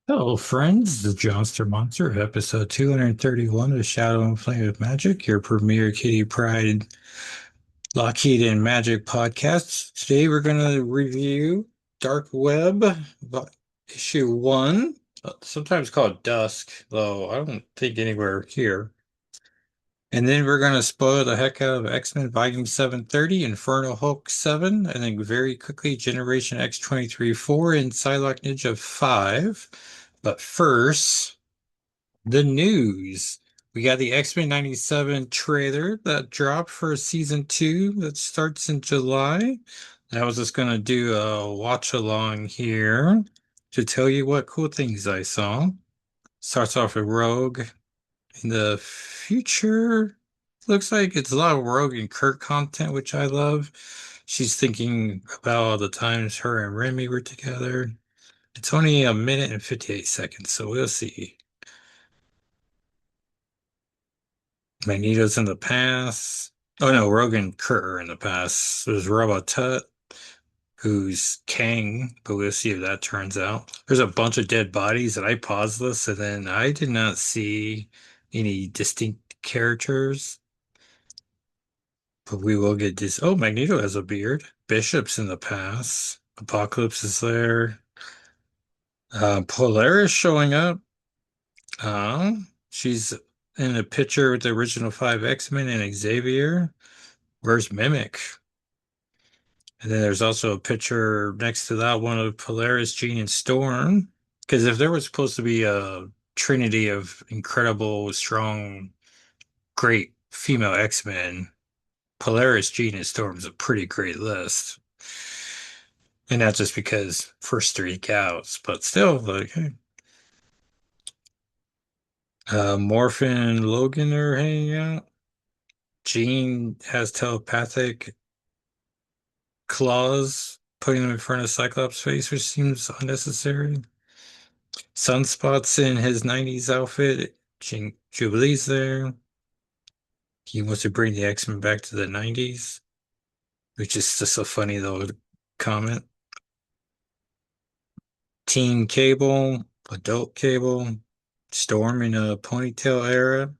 Hello, friends. The Johnster Monster, episode 231 of Shadow and Flame of Magic, your premier Kitty Pride Lockheed and Magic podcast. Today we're going to review Dark Web issue 1, sometimes called Dusk, though I don't think anywhere here. And then we're going to spoil the heck out of X-Men Volume 730, Infernal Hulk 7, and then very quickly Generation X 23-4 and Psylocke Ninja 5. But first, the news. We got the X-Men 97 trailer that dropped for season 2 that starts in July. I was just gonna do a watch along here to tell you what cool things I saw. Starts off with Rogue in the future. Looks like it's a lot of Rogue and Kirk content, which I love. She's thinking about all the times her and Remy were together. It's only a minute and 58 seconds, so we'll see. Magneto's in the past. Oh no, Rogan Kerr in the past. There's Robot Tut, who's Kang, but we'll see if that turns out. There's a bunch of dead bodies, and I paused this, and then I did not see any distinct characters. But we will get this. Oh, Magneto has a beard. Bishop's in the past. Apocalypse is there. Polaris showing up. She's in a picture with the original five X-Men and Xavier. Where's Mimic? And then there's also a picture next to that one of Polaris, Jean, and Storm. Because if there was supposed to be a trinity of incredible, strong, great female X-Men, Polaris, Jean, and Storm is a pretty great list. And not just because first three counts, but still, like, hey. Morphin and Logan are hanging out. Jean has telepathic claws, putting them in front of Cyclops' face, which seems unnecessary. Sunspot's in his 90s outfit. Jubilee's there. He wants to bring the X-Men back to the 90s, which is just a funny little comment. Teen Cable, Adult Cable, Storm in a ponytail era.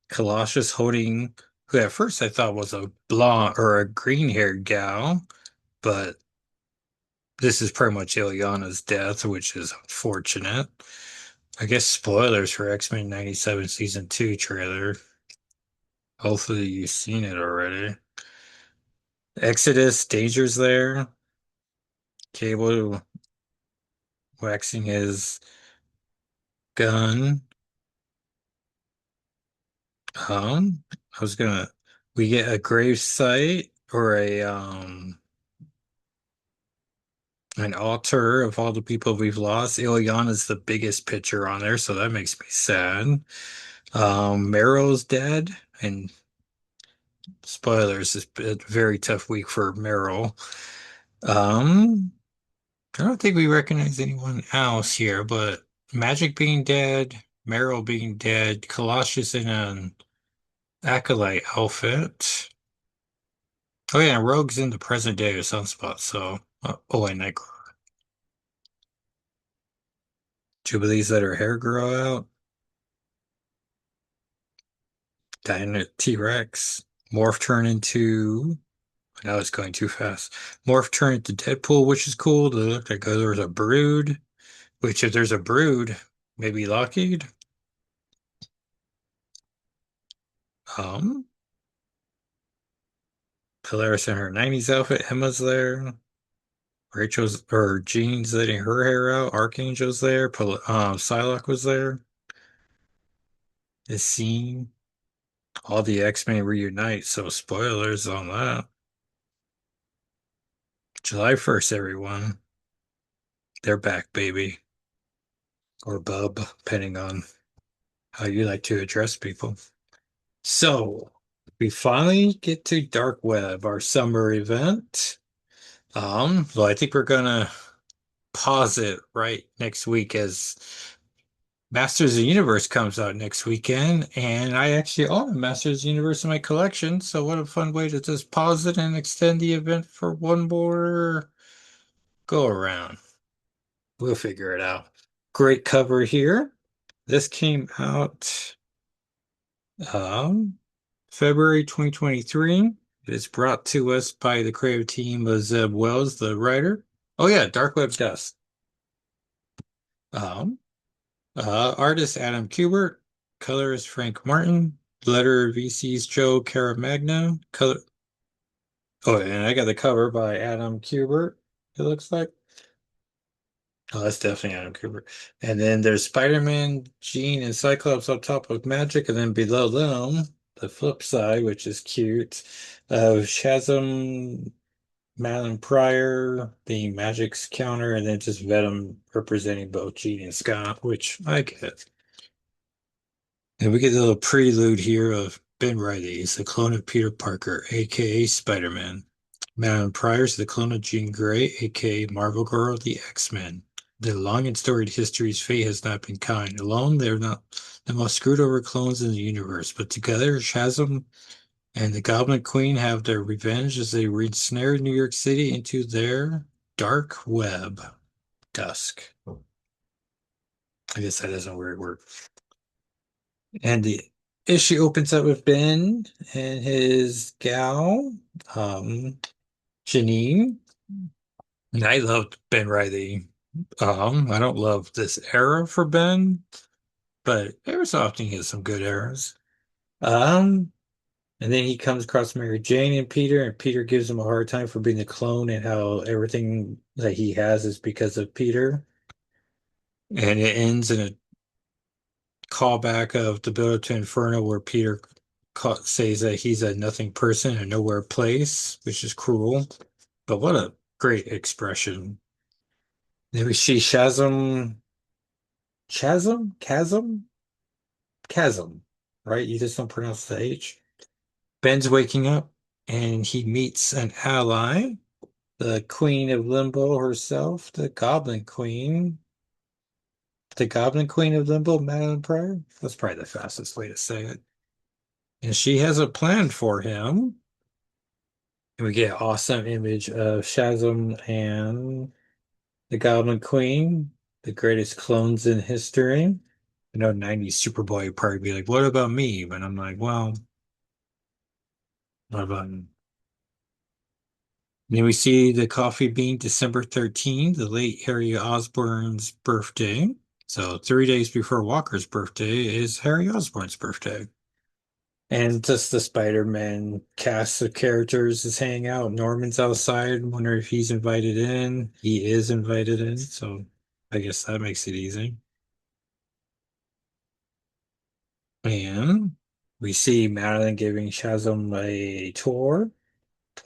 Colossus holding, who at first I thought was a blonde or a green-haired gal, but this is pretty much Ileana's death, which is unfortunate. I guess spoilers for X-Men 97 Season 2 trailer. Hopefully you've seen it already. Exodus, Danger's there. Cable waxing his gun. I was gonna, we get a grave site or an altar of all the people we've lost. Ileana's the biggest picture on there, so that makes me sad. Meryl's dead, and spoilers, it's been a very tough week for Meryl. Um, I don't think we recognize anyone else here, but Magic being dead, Meryl being dead, Colossus in an acolyte outfit. Oh yeah, Rogue's in the present day of Sunspot, so oh and Nightcrawler. Jubilee's let her hair grow out. Diana T-Rex. Morph turn into Now it's going too fast. Morph turn into Deadpool, which is cool. They look like there's a brood. Which if there's a brood, maybe Lockheed. Um Polaris in her 90s outfit. Emma's there. Rachel's or Jean's letting her hair out. Archangel's there. Psylocke was there. This scene. All the X-Men reunite, so spoilers on that. July 1st, everyone. They're back, baby. Or bub, depending on how you like to address people. So we finally get to Dark Web, our summer event. Well, I think we're gonna pause it right next week as Masters of the Universe comes out next weekend, and I actually own a Masters of the Universe in my collection, so what a fun way to just pause it and extend the event for one more go around. We'll figure it out. great cover here. This came out um, February 2023. It's brought to us by the creative team of Zeb Wells, the writer. Oh yeah, Dark Web Dusk. Um, Artist Adam Kubert, colorist Frank Martin, letter VC's Joe Caramagna, color. Oh, and I got the cover by Adam Kubert. It looks like. Oh, that's definitely Adam Cooper. And then there's Spider-Man, Jean, and Cyclops up top of Magic, and then below them, the flip side, which is cute, of Shazam, Madeline Pryor being Magic's counter, and then just Venom representing both Jean and Scott, which I get. And we get a little prelude here of Ben Reilly, the clone of Peter Parker, aka Spider-Man. Madeline Pryor's the clone of Jean Grey, aka Marvel Girl, the X-Men. Their long and storied history's fate has not been kind. Alone, they're not the most screwed over clones in the universe, but together, Shazam and the Goblin Queen have their revenge as they ensnare New York City into their dark web. Dusk. I guess that isn't where it works. And the issue opens up with Ben and his gal, um, Janine. And I loved Ben Reilly. I don't love this era for Ben, but every so often he has some good eras. Um, and then he comes across Mary Jane and Peter gives him a hard time for being a clone and how everything that he has is because of Peter. And it ends in a callback of the build up to Inferno where Peter says that he's a nothing person, a nowhere place, which is cruel. But what a great expression. Then we see Chasm, right? You just don't pronounce the H. Ben's waking up and he meets an ally, the Queen of Limbo herself, the Goblin Queen of Limbo, Madeline Pryor. That's probably the fastest way to say it. And she has a plan for him. And we get an awesome image of Shazam and the Goblin Queen, the greatest clones in history. I know 90s Superboy would probably be like, what about me? But I'm like, well, what about him? Then we see the coffee bean December 13th, the late Harry Osborn's birthday. So 3 days before Walker's birthday is Harry Osborn's birthday. And just the Spider-Man cast of characters is hanging out. Norman's outside. Wonder if he's invited in. He is invited in, so I guess that makes it easy. And we see Madeline giving Shazam a tour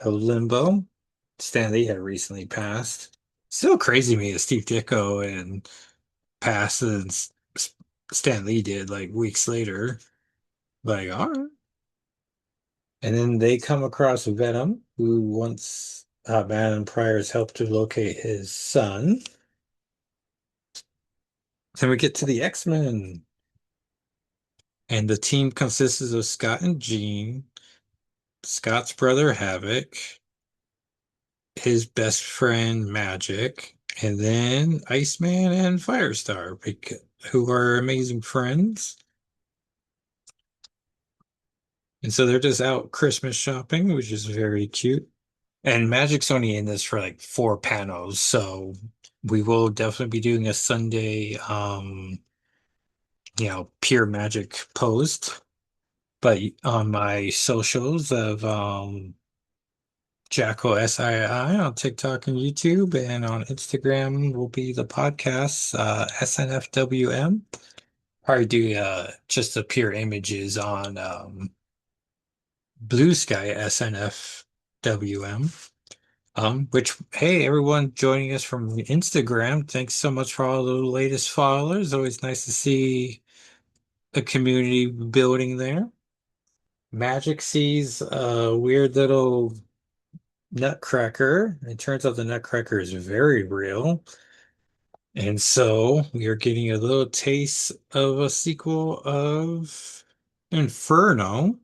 of Limbo. Stanley had recently passed. Still crazy to me that Steve Ditko and passed and Stan Lee did like weeks later. Like, all right. And then they come across Venom, who wants Madame Pryor's help to locate his son. Then we get to the X-Men, and the team consists of Scott and Jean, Scott's brother Havoc, his best friend Magic, and then Iceman and Firestar, who are amazing friends. And so they're just out Christmas shopping, which is very cute. And Magic's only in this for like 4 panels, so we will definitely be doing a Sunday pure magic post. But on my socials of JackalsIII on TikTok and YouTube, and on Instagram will be the podcast, S&FwM. Probably do just the pure images on Blue Sky S&FwM. Which, hey, everyone joining us from Instagram, thanks so much for all the latest followers. Always nice to see a community building there. Magic sees a weird little nutcracker. It turns out the nutcracker is very real. And so we are getting a little taste of a sequel of Inferno.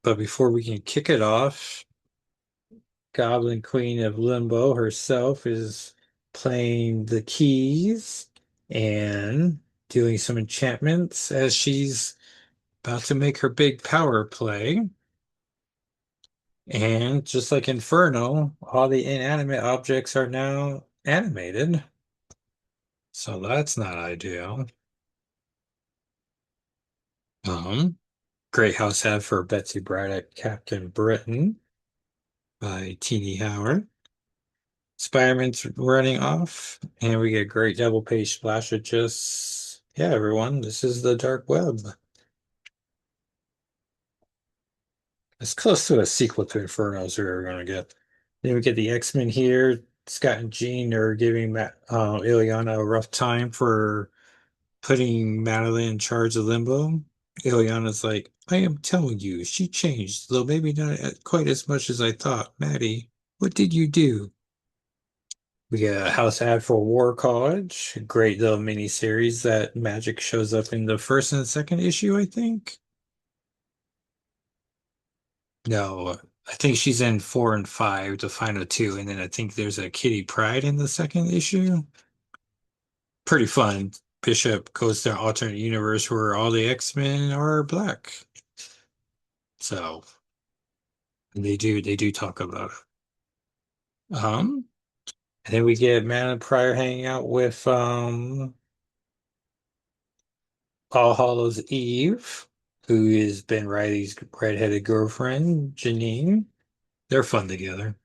But before we can kick it off, Goblin Queen of Limbo herself is playing the keys. and doing some enchantments as she's about to make her big power play. And just like Inferno, all the inanimate objects are now animated. So that's not ideal. Um, Great house ad for Betsy Braddock, Captain Britain by Teeny Howard. Spider-Man's running off, and we get great double page splash of just, yeah, everyone, this is the Dark Web. It's close to a sequel to Inferno's we're going to get. Then we get the X-Men here. Scott and Jean are giving Ileana a rough time for putting Madeline in charge of Limbo. Ileana's like, I am telling you, she changed, though maybe not quite as much as I thought. Maddie, what did you do? We get a house ad for War College, a great little mini series that Magic shows up in the first and second issue, I think. No, I think she's in 4 and 5, the final two, and then I think there's a Kitty Pryde in the second issue. Pretty fun. Bishop goes to an alternate universe where all the X-Men are black. So they do talk about it. And then we get Madeline Pryor hanging out with All Hallows Eve, who has been Riley's redheaded girlfriend, Janine. They're fun together.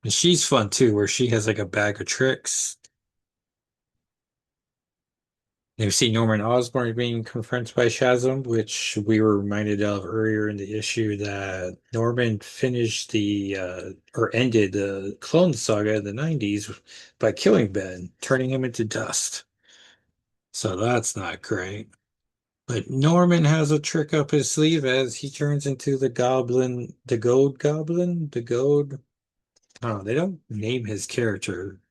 And she's fun too, where she has like a bag of tricks. You see Norman Osborn being confronted by Shazam, which we were reminded of earlier in the issue that Norman finished or ended the Clone Saga in the 90s by killing Ben, turning him into dust. So that's not great. But Norman has a trick up his sleeve as he turns into the goblin, the gold goblin, the gold. Oh, they don't name his character.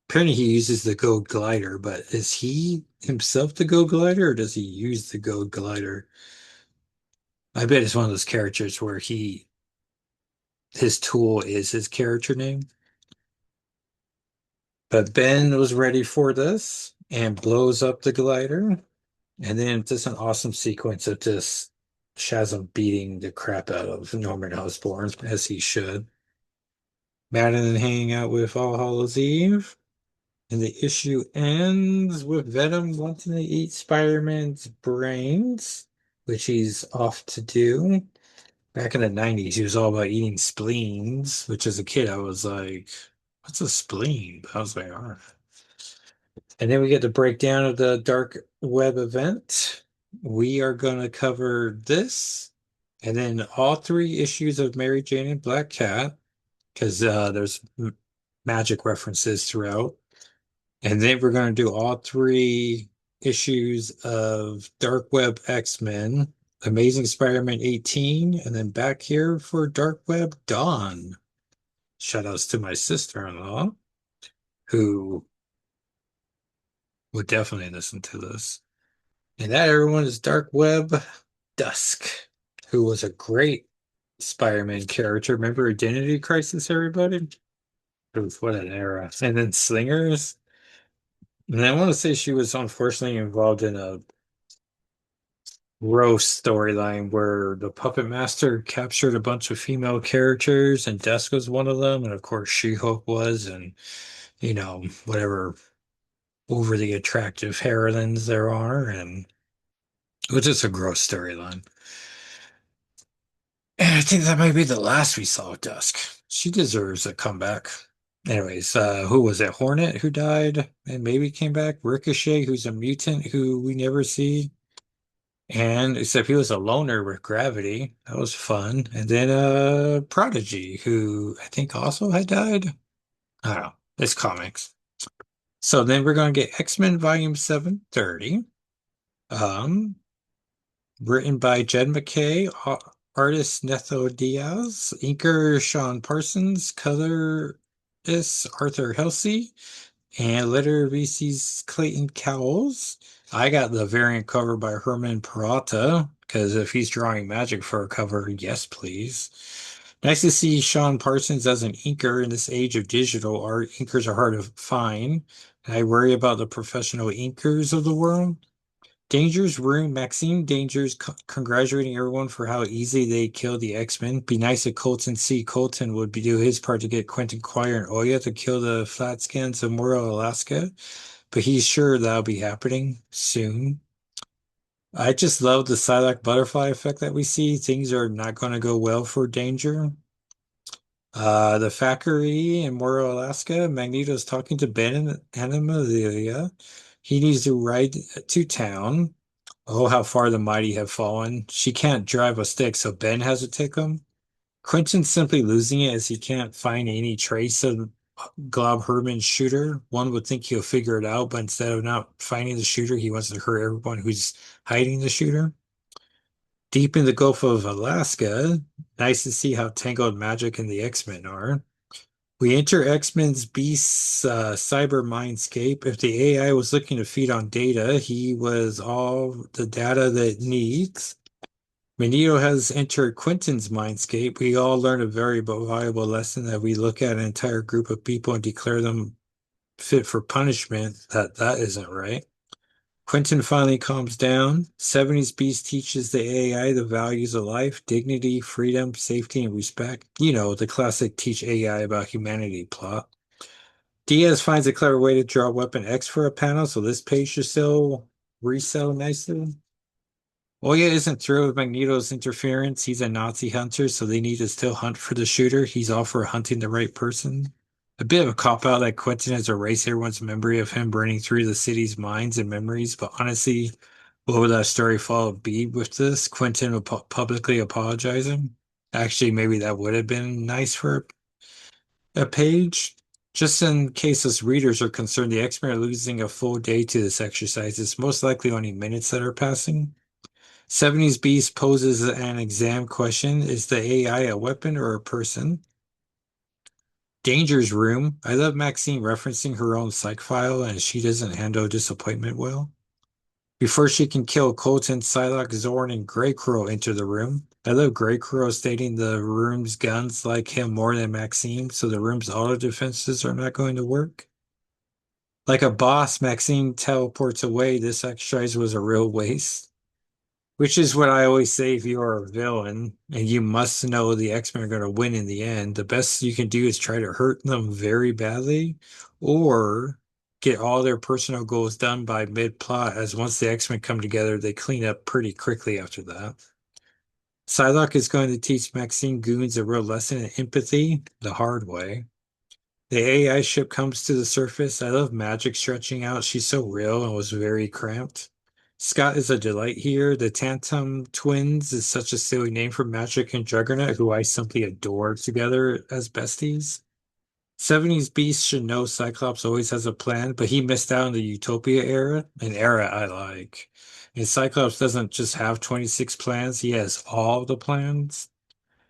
Apparently he uses the gold glider, but is he himself the gold glider or does he use the gold glider? I bet it's one of those characters where his tool is his character name. But Ben was ready for this and blows up the glider. And then just an awesome sequence of just Shazam beating the crap out of Norman Osborn, as he should. Madeline hanging out with All Hallows Eve. And the issue ends with Venom wanting to eat Spider-Man's brains, which he's off to do. Back in the 90s, he was all about eating spleens, which as a kid, I was like, what's a spleen? I was like, oh. And then we get the breakdown of the Dark Web event. We are going to cover this and then all 3 issues of Mary Jane and Black Cat, because there's magic references throughout. And then we're going to do all 3 issues of Dark Web X-Men, Amazing Spider-Man 18, and then back here for Dark Web Dawn. Shout outs to my sister-in-law, who would definitely listen to this. And that, everyone, is Dark Web Dusk, who was a great Spider-Man character. Remember Identity Crisis, everybody? Oof, what an era. And then Slingers. And I want to say she was unfortunately involved in a Rose storyline where the puppet master captured a bunch of female characters and Dusk was one of them, and of course She-Hulk was, and whatever overly attractive heroines there are, and it was just a gross storyline. And I think that might be the last we saw of Dusk. She deserves a comeback. Anyways, who was it? Hornet who died and maybe came back? Ricochet, who's a mutant who we never see. And except he was a loner with Gravity. That was fun. And then Prodigy, who I think also had died. I don't know. It's comics. So then we're gonna get X-Men Volume 730. Um, Written by Jed McKay, artist Netho Diaz, inker Sean Parsons, colorist Arthur Helsey, and letter VC's Clayton Cowles. I got the variant cover by Herman Peralta, because if he's drawing magic for a cover, yes, please. Nice to see Sean Parsons as an inker in this age of digital art. Inkers are hard to find. I worry about the professional inkers of the world. Danger's room, Maxime Danger's congratulating everyone for how easy they killed the X-Men. Be nice if Colton C. Colton would do his part to get Quentin Quire and Oya to kill the Flatskins of Moro, Alaska, but he's sure that'll be happening soon. I just love the Psylocke butterfly effect that we see. Things are not going to go well for Danger. The factory in Moro, Alaska, Magneto's talking to Ben and Amelia. He needs to ride to town. Oh, how far the mighty have fallen. She can't drive a stick, so Ben has to take him. Quentin's simply losing it as he can't find any trace of Glob Herman's shooter. One would think he'll figure it out, but instead of not finding the shooter, he wants to hurt everyone who's hiding the shooter. Deep in the Gulf of Alaska, nice to see how tangled Magic and the X-Men are. We enter X-Men's Beast's cyber mindscape. If the AI was looking to feed on data, he was all the data that it needs. Magneto has entered Quentin's mindscape. We all learn a very valuable lesson that we look at an entire group of people and declare them fit for punishment. That isn't right. Quentin finally calms down. 70s Beast teaches the AI the values of life, dignity, freedom, safety, and respect. You know, the classic teach AI about humanity plot. Diaz finds a clever way to draw Weapon X for a panel, so this page should still resell nicely. Oya isn't thrilled with Magneto's interference. He's a Nazi hunter, so they need to still hunt for the shooter. He's all for hunting the right person. A bit of a cop-out that Quentin has erased everyone's memory of him burning through the city's minds and memories, but honestly, what would that story follow be with this? Quentin publicly apologizing? Actually, maybe that would have been nice for a page. Just in case us readers are concerned, the X-Men are losing a full day to this exercise. It's most likely only minutes that are passing. 70s Beast poses an exam question. Is the AI a weapon or a person? Danger's room. I love Maxine referencing her own psych file and she doesn't handle disappointment well. Before she can kill Colton, Psylocke, Zorn, and Greycrow enter the room. I love Greycrow stating the room's guns like him more than Maxine, so the room's auto defenses are not going to work. Like a boss, Maxine teleports away. This exercise was a real waste. Which is what I always say if you are a villain and you must know the X-Men are going to win in the end, the best you can do is try to hurt them very badly or get all their personal goals done by mid-plot, as once the X-Men come together, they clean up pretty quickly after that. Psylocke is going to teach Maxine Goons a real lesson in empathy the hard way. The AI ship comes to the surface. I love Magic stretching out. She's so real and was very cramped. Scott is a delight here. The Tantum Twins is such a silly name for Magic and Juggernaut, who I simply adore together as besties. 70s Beast should know Cyclops always has a plan, but he missed out on the Utopia era, an era I like. And Cyclops doesn't just have 26 plans, he has all the plans.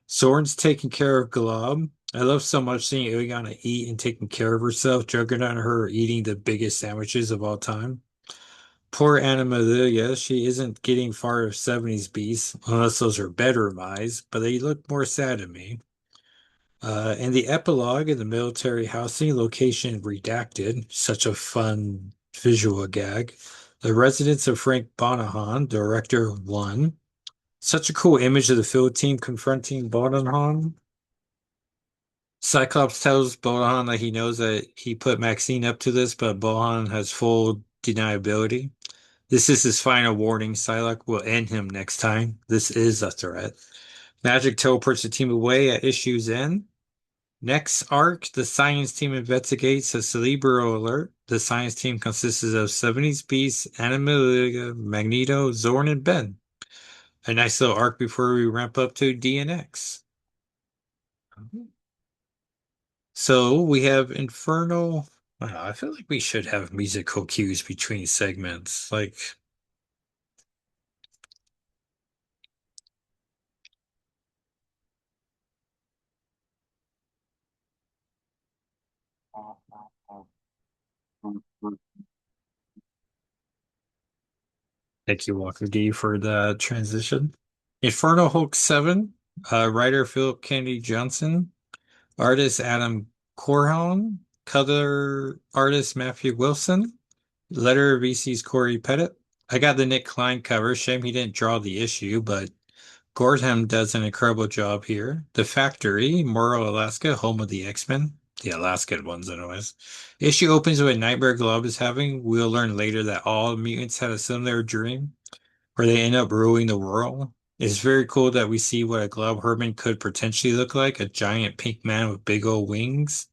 Soren's taking care of Glob. I love so much seeing Ileana eat and taking care of herself. Juggernaut and her are eating the biggest sandwiches of all time. Poor Animalia, she isn't getting far of 70s beasts, unless those are bedroom eyes, but they look more sad to me. And the epilogue in the military housing location redacted, such a fun visual gag. The residence of Frank Bonahan, director one. Such a cool image of the field team confronting Bonahan. Cyclops tells Bohan that he knows that he put Maxine up to this, but Bohan has full deniability. This is his final warning. Psylocke will end him next time. This is a threat. Magic teleports the team away at issue's end. Next arc, the science team investigates a Cerebro alert. The science team consists of 70s Beast, Animalia, Magneto, Zorn, and Ben. A nice little arc before we ramp up to DNX. So we have Infernal. I feel like we should have musical cues between segments. Like, thank you, Walker D, for the transition. Infernal Hulk 7. Writer Philip Kennedy Johnson, artist Adam Corhon, color artist Matthew Wilson, letter VC's Corey Pettit. I got the Nick Klein cover. Shame he didn't draw the issue, but Gordham does an incredible job here. The Factory, Morrow, Alaska, home of the X-Men. The Alaskan ones, anyways. Issue opens with a nightmare Glob is having. We'll learn later that all mutants had a similar dream where they end up ruling the world. It's very cool that we see what a Glob Herman could potentially look like, a giant pink man with big old wings.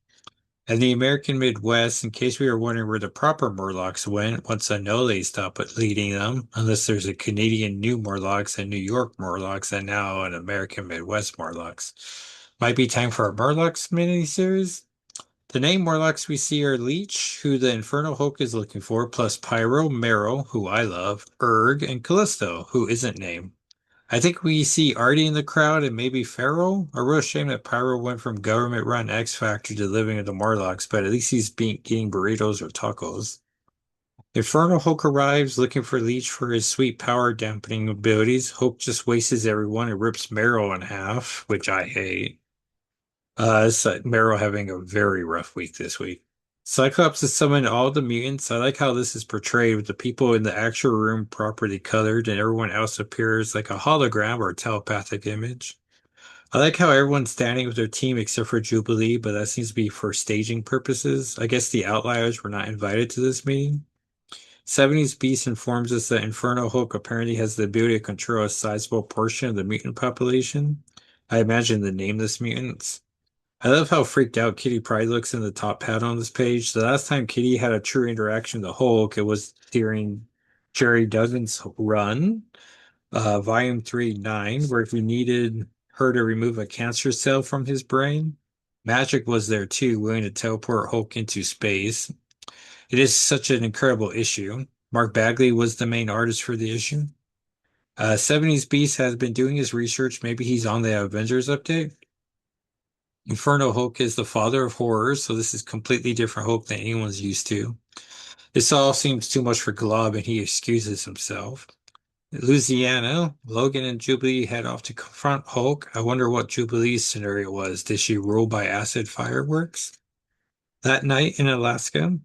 And the American Midwest, in case we were wondering where the proper Morlocks went, once Anole stopped leading them, unless there's a Canadian New Morlocks and New York Morlocks and now an American Midwest Morlocks. Might be time for a Morlocks miniseries. The name Morlocks we see are Leech, who the Infernal Hulk is looking for, plus Pyro, Meryl, who I love, Erg, and Callisto, who isn't named. I think we see Artie in the crowd and maybe Farrell. A real shame that Pyro went from government-run X Factor to living at the Morlocks, but at least he's eating burritos or tacos. Infernal Hulk arrives looking for Leech for his sweet power dampening abilities. Hulk just wastes everyone and rips Meryl in half, which I hate. It's like Meryl having a very rough week this week. Cyclops has summoned all the mutants. I like how this is portrayed with the people in the actual room properly colored and everyone else appears like a hologram or a telepathic image. I like how everyone's standing with their team except for Jubilee, but that seems to be for staging purposes. I guess the outliers were not invited to this meeting. 70s Beast informs us that Inferno Hulk apparently has the ability to control a sizable portion of the mutant population. I imagine the nameless mutants. I love how freaked out Kitty Pryde looks in the top hat on this page. The last time Kitty had a true interaction with the Hulk, it was during Jerry Duggan's run, Volume 3-9, where if we needed her to remove a cancer cell from his brain, Magic was there too, willing to teleport Hulk into space. It is such an incredible issue. Mark Bagley was the main artist for the issue. 70s Beast has been doing his research. Maybe he's on the Avengers update. Inferno Hulk is the father of horrors, so this is completely different Hulk than anyone's used to. This all seems too much for Glob, and he excuses himself. Louisiana, Logan and Jubilee head off to confront Hulk. I wonder what Jubilee's scenario was. Did she rule by acid fireworks? That night in Alaska,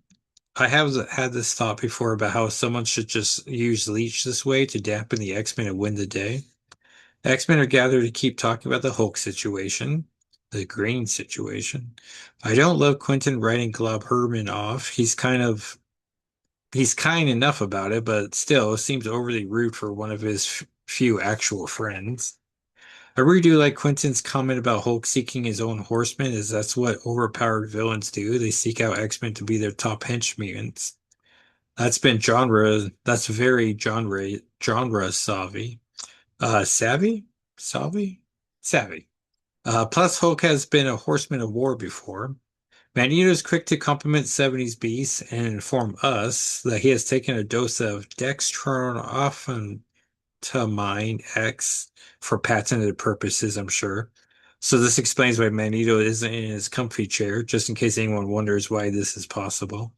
I have had this thought before about how someone should just use Leech this way to dampen the X-Men and win the day. The X-Men are gathered to keep talking about the Hulk situation, the Green situation. I don't love Quentin writing Glob Herman off. He's kind enough about it, but still seems overly rude for one of his few actual friends. I really do like Quentin's comment about Hulk seeking his own horsemen, as that's what overpowered villains do. They seek out X-Men to be their top henchmutants. That's very genre savvy. Savvy? Savvy? Savvy. Plus, Hulk has been a horseman of war before. Magneto's quick to compliment 70s Beast and inform us that he has taken a dose of dextromethorphan to mine X for patented purposes, I'm sure. So this explains why Magneto isn't in his comfy chair, just in case anyone wonders why this is possible.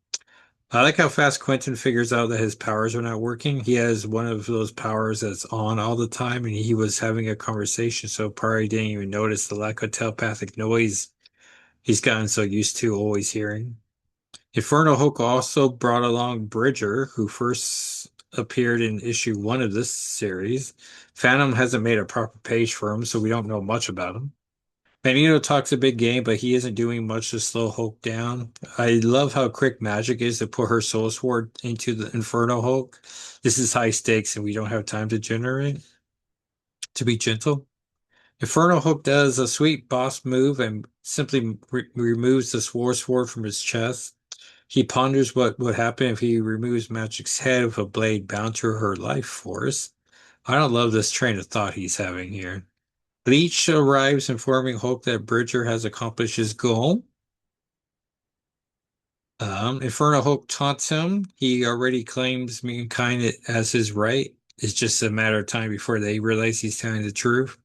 I like how fast Quentin figures out that his powers are not working. He has one of those powers that's on all the time, and he was having a conversation, so probably didn't even notice the lack of telepathic noise he's gotten so used to always hearing. Infernal Hulk also brought along Bridger, who first appeared in issue 1 of this series. Phantom hasn't made a proper page for him, so we don't know much about him. Magneto talks a big game, but he isn't doing much to slow Hulk down. I love how quick Magic is to put her Soul Sword into the Inferno Hulk. This is high stakes, and we don't have time to generate. To be gentle. Inferno Hulk does a sweet boss move and simply removes the Sword from his chest. He ponders what would happen if he removes Magic's head with a blade bound to her life force. I don't love this train of thought he's having here. Leech arrives informing Hulk that Bridger has accomplished his goal. Inferno Hulk taunts him. He already claims mankind as his right. It's just a matter of time before they realize he's telling the truth.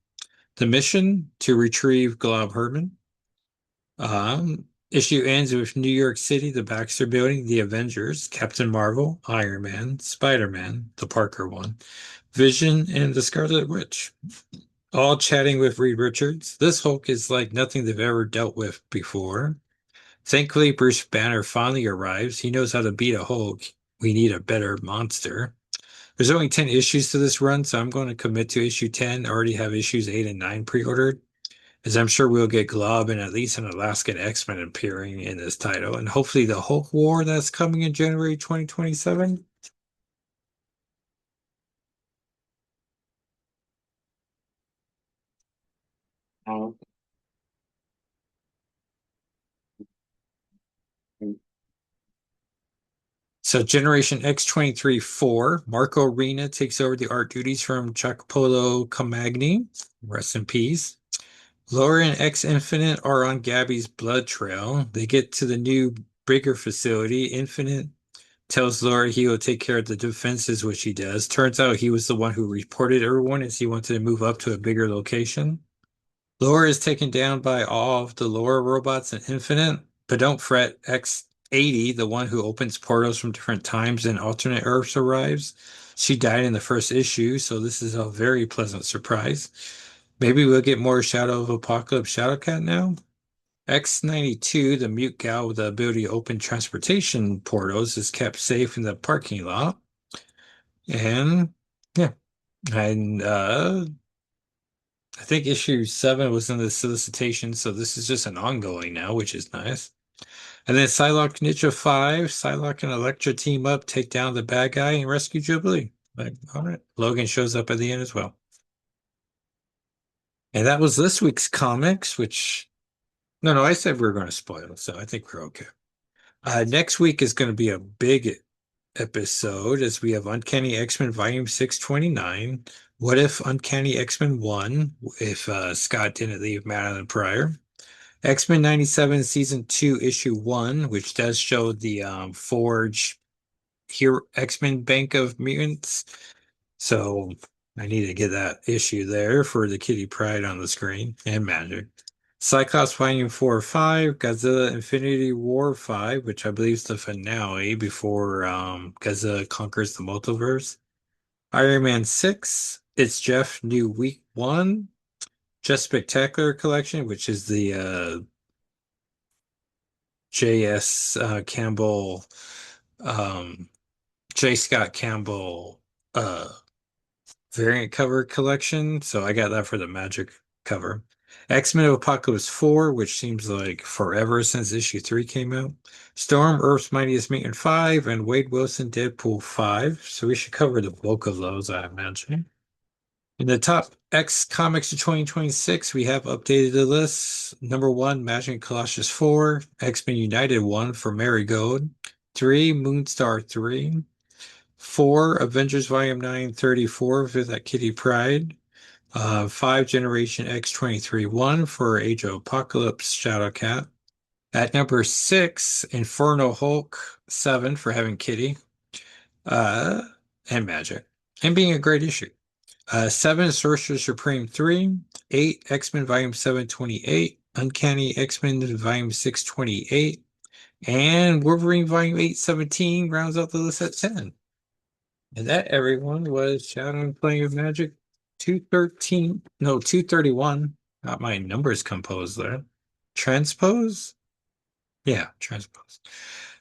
The mission to retrieve Glob Herman. Issue ends with New York City, the Baxter Building, the Avengers, Captain Marvel, Iron Man, Spider-Man, the Parker one, Vision, and the Scarlet Witch. All chatting with Reed Richards. This Hulk is like nothing they've ever dealt with before. Thankfully, Bruce Banner finally arrives. He knows how to beat a Hulk. We need a better monster. There's only 10 issues to this run, so I'm going to commit to issue 10. I already have issues 8 and 9 pre-ordered, as I'm sure we'll get Glob and at least an Alaskan X-Men appearing in this title, and hopefully the Hulk War that's coming in January 2027. So Generation X-23-4, Marco Rena takes over the art duties from Giacomo Comagni. Rest in peace. Laura and X Infinite are on Gabby's blood trail. They get to the new bigger facility. Infinite tells Laura he will take care of the defenses, which he does. Turns out he was the one who reported everyone as he wanted to move up to a bigger location. Laura is taken down by all of the Laura robots in Infinite, but don't fret, X-80, the one who opens portals from different times and alternate Earths, arrives. She died in the first issue, so this is a very pleasant surprise. Maybe we'll get more Shadow of Apocalypse Shadowcat now. X-92, the mute gal with the ability to open transportation portals, is kept safe in the parking lot. And yeah, and I think issue 7 was in the solicitation, so this is just an ongoing now, which is nice. And then Psylocke Ninja 5, Psylocke and Elektra team up, take down the bad guy, and rescue Jubilee. Like, all right. Logan shows up at the end as well. And that was this week's comics, which, no, I said we were going to spoil it, so I think we're okay. Next week is going to be a big episode as we have Uncanny X-Men Volume 629. What if Uncanny X-Men won if Scott didn't leave Madeline Pryor? X-Men 97 Season 2 Issue 1, which does show the Forge here X-Men Bank of Mutants. So I need to get that issue there for the Kitty Pryde on the screen and Magic. Cyclops Volume 4 or 5, Godzilla Infinity War 5, which I believe is the finale before Godzilla conquers the multiverse. Iron Man 6, It's Jeff New Week 1, Just Spectacular Collection, which is the J.S. Campbell, um, J. Scott Campbell variant cover collection. So I got that for the Magic cover. X-Men of Apocalypse 4, which seems like forever since issue 3 came out. Storm, Earth's Mightiest Mutant 5, and Wade Wilson, Deadpool 5. So we should cover the bulk of those, I imagine. In the top X comics of 2026, we have updated the list. Number 1, Magic Colossus 4, X-Men United 1 for Marigold, 3, Moonstar 3, 4, Avengers Volume 9 34 with that Kitty Pryde, 5, Generation X-23 1 for Age of Apocalypse Shadowcat. At number 6, Infernal Hulk 7 for having Kitty, uh, and Magic, and being a great issue. 7, Sorcerer Supreme 3, 8, X-Men Volume 728, Uncanny X-Men Volume 628, and Wolverine Volume 817 rounds out the list at 10. And that, everyone, was Shadow and Playing with Magic 213, no, 231. Got my numbers composed there. Transpose? Yeah, transpose.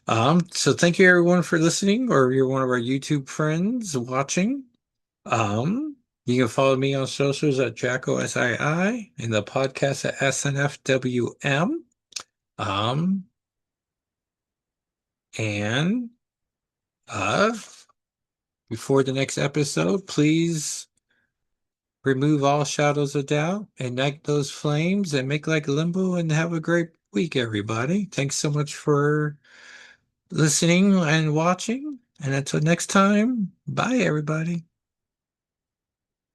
So thank you everyone for listening, or if you're one of our YouTube friends watching. You can follow me on socials at JackalsIII and the podcast at S&FwM. Um, and before the next episode, please remove all shadows of doubt, ignite those flames, and make like limbo and have a great week, everybody. Thanks so much for listening and watching. And until next time, bye, everybody.